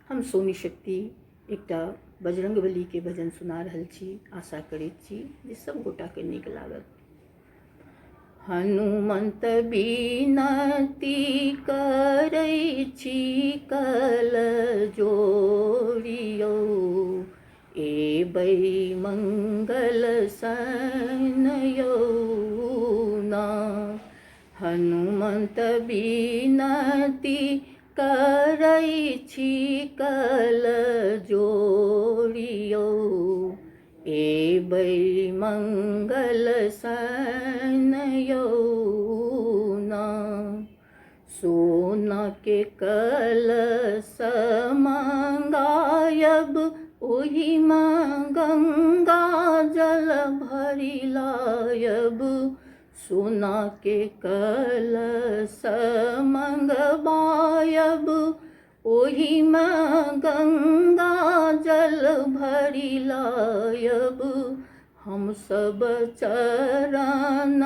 हम सोनी शक्ति एकटा बजरंगबली के भजन सुना रहल छी। आशा करैत छी जे सब गोटा के नीक लागत। हनुमंत बिनती करै छी कल जोड़ियो, एबै मंगल सनयो ना। हनुमंत बिनती करै छी कल जोड़ियो, एबै मंगल सनयो ना। सोना के कलश मंगायब, ओहि में गंगा जल भरि लायब। सोना के कलश मंगवायब, ओहि में गंगा जल भरि लायब। हम सब चरण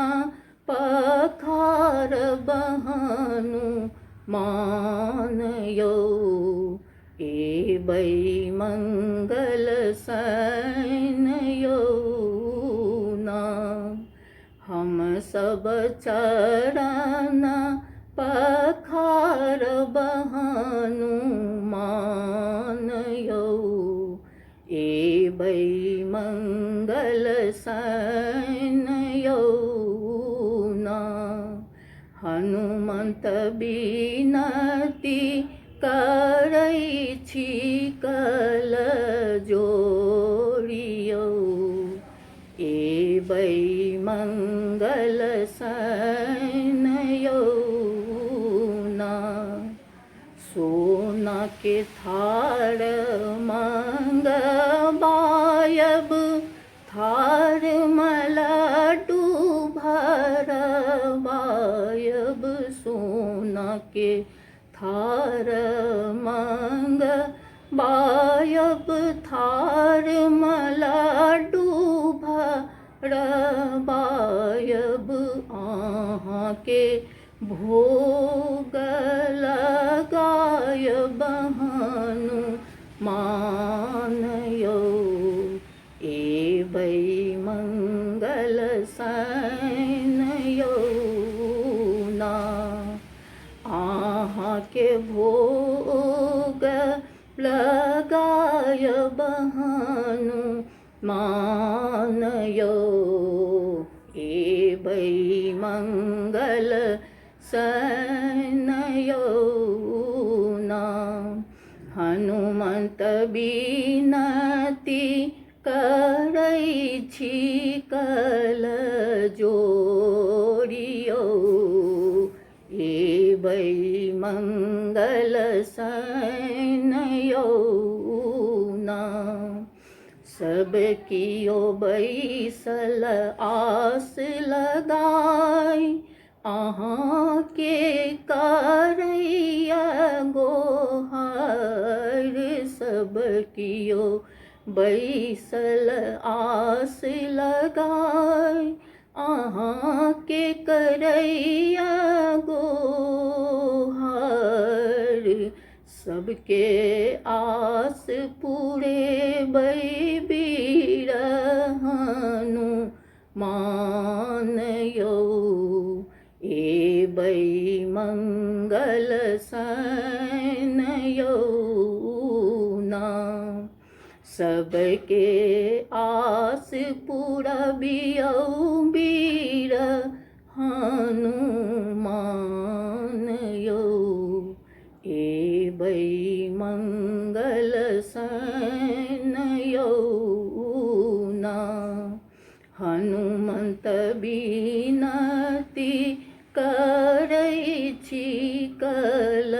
पखारब हनुमानयो, एबै मंगल सनयो ना। हम सब चरण पखारब हनुमानयो, एबै मंगल सनयो ना। हनुमंत बिनती करै छी कल जोड़ियो, एबै मंगल सनयो ना। सोना के थार मंगवायब, थार में लड्डू भरवायब। सोना के थार मंगवायब, थार में लड्डू भरवायब। अहाँ के भोग लगायब हनुमानयो, एबै मंगल सनयो ना। अहाँ के भोग लगायब हनुमानयो, एबै मंगल सनयो ना। हनुमंत बिनती करै छी कल जोड़ियो, एबै मंगल सनयो ना। सब कियो बैसल आस लगाई, अहाँ के करैया गोहार। सब कियो बैसल आस लगाई, अहाँ के करैया गोहार। सबके आस पुरेबै वीर हनुमानयो, एबै मंगल सनयो ना। सबके आस पुरबियौ वीर हनुमानयो, एबै मंगल सनयो ना। हनुमंत बिनती करै छी कल